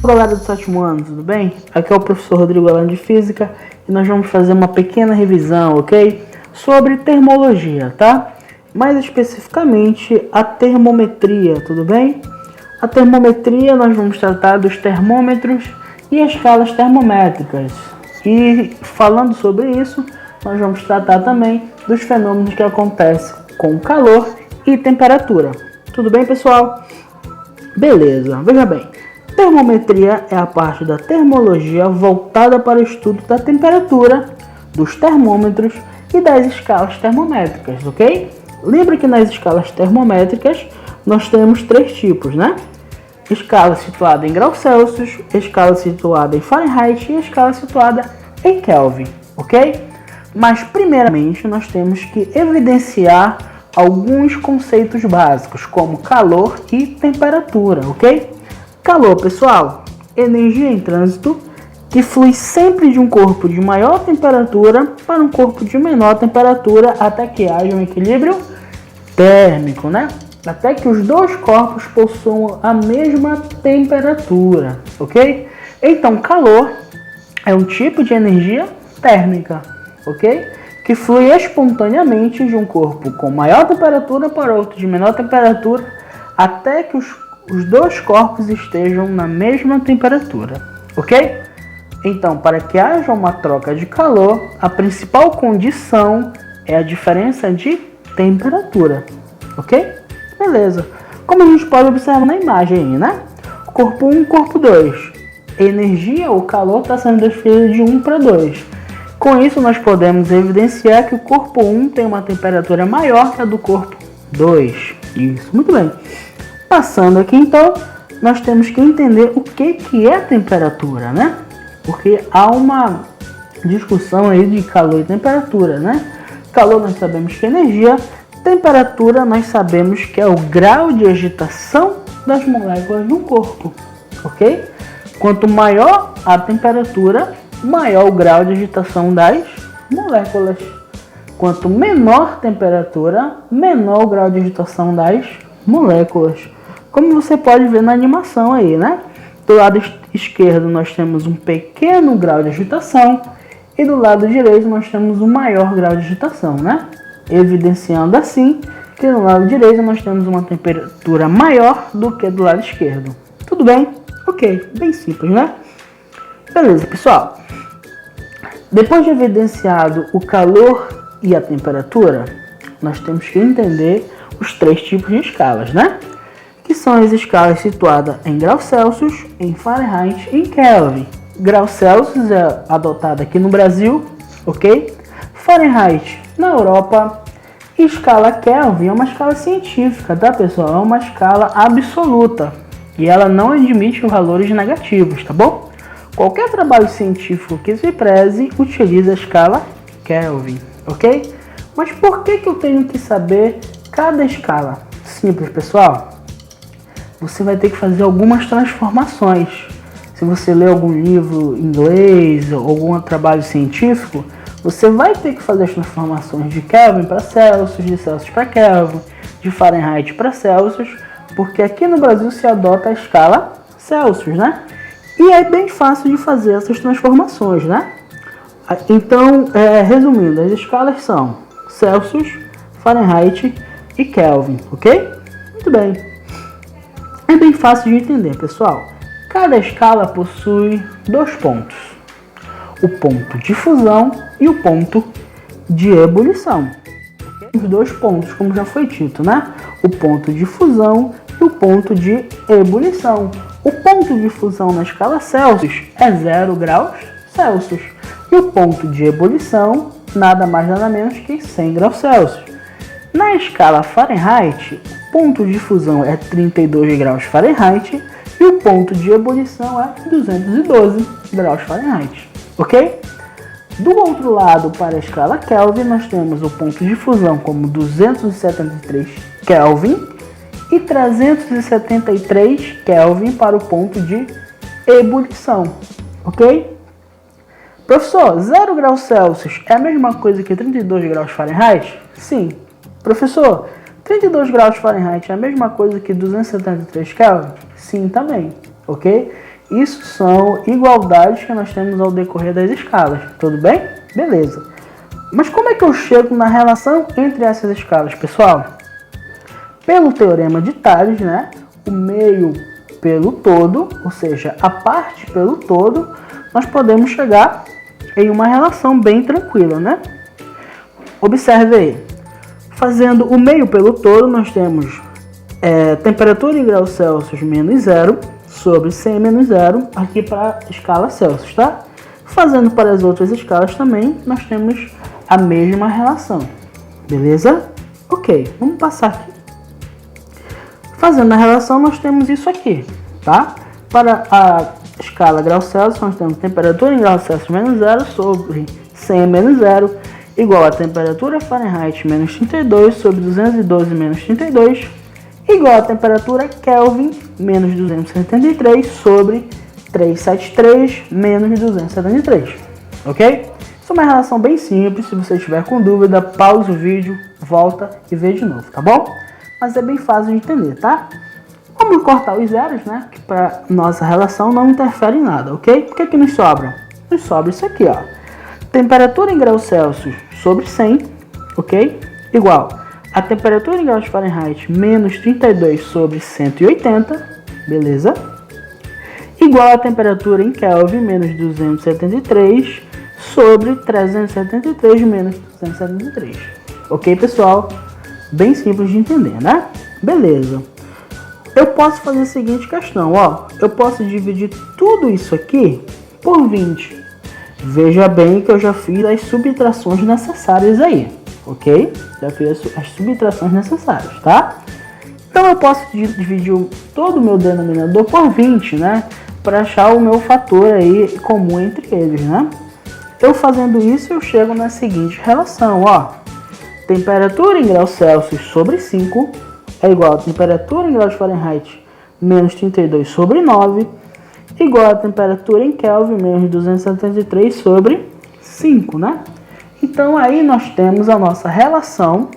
Galera do sétimo ano, tudo bem? Aqui é o professor Rodrigo Alan de Física e nós vamos fazer uma pequena revisão, ok? Sobre termologia, tá? Mais especificamente a termometria, tudo bem? A termometria nós vamos tratar dos termômetros e escalas termométricas. E falando sobre isso, nós vamos tratar também dos fenômenos que acontecem com calor e temperatura. Tudo bem, pessoal? Beleza, veja bem. Termometria é a parte da termologia voltada para o estudo da temperatura, dos termômetros e das escalas termométricas, ok? Lembra que nas escalas termométricas nós temos três tipos, né? Escala situada em graus Celsius, escala situada em Fahrenheit e escala situada em Kelvin, ok? Mas primeiramente nós temos que evidenciar alguns conceitos básicos, como calor e temperatura, ok? Calor, pessoal, energia em trânsito que flui sempre de um corpo de maior temperatura para um corpo de menor temperatura até que haja um equilíbrio térmico, né? Até que os dois corpos possuam a mesma temperatura, ok? Então, calor é um tipo de energia térmica, ok? Que flui espontaneamente de um corpo com maior temperatura para outro de menor temperatura até que os dois corpos estejam na mesma temperatura, ok? Então, para que haja uma troca de calor, a principal condição é a diferença de temperatura, ok? Beleza. Como a gente pode observar na imagem aí, né? Corpo 1, corpo 2. Energia ou calor está sendo transferido de 1 para 2. Com isso, nós podemos evidenciar que o corpo 1 tem uma temperatura maior que a do corpo 2. Isso, muito bem. Passando aqui, então, nós temos que entender o que é temperatura, né? Porque há uma discussão aí de calor e temperatura, né? Calor nós sabemos que é energia, temperatura nós sabemos que é o grau de agitação das moléculas no corpo, ok? Quanto maior a temperatura, maior o grau de agitação das moléculas. Quanto menor a temperatura, menor o grau de agitação das moléculas. Como você pode ver na animação aí, né? Do lado esquerdo nós temos um pequeno grau de agitação e do lado direito nós temos um maior grau de agitação, né? Evidenciando assim que no lado direito nós temos uma temperatura maior do que do lado esquerdo. Tudo bem? Ok, bem simples, né? Beleza, pessoal. Depois de evidenciado o calor e a temperatura, nós temos que entender os três tipos de escalas, né? Que são as escalas situadas em graus Celsius, em Fahrenheit e em Kelvin. Graus Celsius é adotada aqui no Brasil, ok? Fahrenheit na Europa. E escala Kelvin é uma escala científica, tá, pessoal? É uma escala absoluta e ela não admite valores negativos, tá bom? Qualquer trabalho científico que se preze utiliza a escala Kelvin, ok? Mas por que eu tenho que saber cada escala? Simples, pessoal. Você vai ter que fazer algumas transformações. Se você ler algum livro em inglês ou algum trabalho científico, você vai ter que fazer as transformações de Kelvin para Celsius, de Celsius para Kelvin, de Fahrenheit para Celsius, porque aqui no Brasil se adota a escala Celsius, né? E é bem fácil de fazer essas transformações, né? Então, resumindo, as escalas são Celsius, Fahrenheit e Kelvin, ok? Muito bem. É bem fácil de entender, pessoal. Cada escala possui dois pontos. O ponto de fusão e o ponto de ebulição. Os dois pontos, como já foi dito, né? O ponto de fusão e o ponto de ebulição. O ponto de fusão na escala Celsius é 0 graus Celsius. E o ponto de ebulição, nada mais nada menos que 100 graus Celsius. Na escala Fahrenheit, o ponto de fusão é 32 graus Fahrenheit e o ponto de ebulição é 212 graus Fahrenheit, ok? Do outro lado, para a escala Kelvin, nós temos o ponto de fusão como 273 Kelvin e 373 Kelvin para o ponto de ebulição, ok? Professor, 0 graus Celsius é a mesma coisa que 32 graus Fahrenheit? Sim. Professor, 32 graus Fahrenheit é a mesma coisa que 273 Kelvin? Sim, também, ok? Isso são igualdades que nós temos ao decorrer das escalas, tudo bem? Beleza. Mas como é que eu chego na relação entre essas escalas, pessoal? Pelo teorema de Tales, né? O meio pelo todo, ou seja, a parte pelo todo, nós podemos chegar em uma relação bem tranquila, né? Observe aí. Fazendo o meio pelo todo, nós temos temperatura em graus Celsius menos 0 sobre 100 menos 0 aqui para a escala Celsius, tá? Fazendo para as outras escalas também, nós temos a mesma relação, beleza? Ok, vamos passar aqui. Fazendo a relação, nós temos isso aqui, tá? Para a escala graus Celsius, nós temos temperatura em graus Celsius menos 0 sobre 100 menos 0 igual a temperatura Fahrenheit menos 32 sobre 212 menos 32 igual a temperatura Kelvin menos 273 sobre 373 menos 273, ok? Isso é uma relação bem simples. Se você estiver com dúvida, pausa o vídeo, volta e vê de novo, tá bom? Mas é bem fácil de entender, tá? Vamos cortar os zeros, né? Que para nossa relação não interfere em nada, ok? O que é que nos sobra? Nos sobra isso aqui, ó. Temperatura em graus Celsius sobre 100, ok? Igual a temperatura em graus Fahrenheit menos 32 sobre 180, beleza? Igual a temperatura em Kelvin menos 273 sobre 373 menos 273. Ok, pessoal? Bem simples de entender, né? Beleza. Eu posso fazer a seguinte questão, ó. Eu posso dividir tudo isso aqui por 20. Veja bem que eu já fiz as subtrações necessárias aí, ok? Já fiz as subtrações necessárias, tá? Então eu posso dividir todo o meu denominador por 20, né? Para achar o meu fator aí comum entre eles, né? Eu fazendo isso, eu chego na seguinte relação, ó. Temperatura em graus Celsius sobre 5 é igual a temperatura em graus Fahrenheit menos 32 sobre 9 igual a temperatura em Kelvin menos 273 sobre 5, né? Então aí nós temos a nossa relação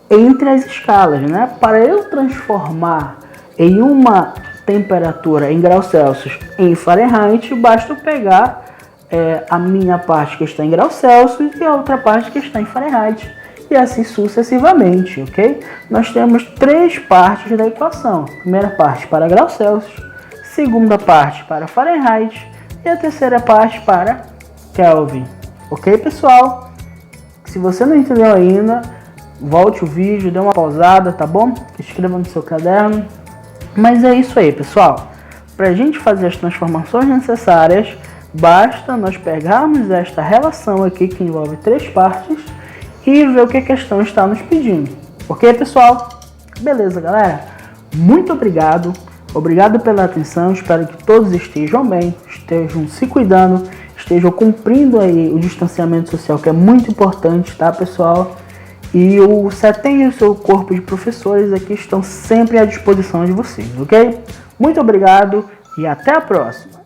entre as escalas, né? Para eu transformar em uma temperatura em graus Celsius em Fahrenheit, basta eu pegar a minha parte que está em graus Celsius e a outra parte que está em Fahrenheit, e assim sucessivamente, ok? Nós temos três partes da equação. Primeira parte para graus Celsius, segunda parte para Fahrenheit e a terceira parte para Kelvin. Ok, pessoal? Se você não entendeu ainda, volte o vídeo, dê uma pausada, tá bom? Escreva no seu caderno. Mas é isso aí, pessoal. Para a gente fazer as transformações necessárias, basta nós pegarmos esta relação aqui que envolve três partes e ver o que a questão está nos pedindo. Ok, pessoal? Beleza, galera? Muito obrigado. Obrigado pela atenção. Espero que todos estejam bem, estejam se cuidando, estejam cumprindo aí o distanciamento social, que é muito importante, tá, pessoal? E o CETEM e o seu corpo de professores aqui estão sempre à disposição de vocês, ok? Muito obrigado e até a próxima!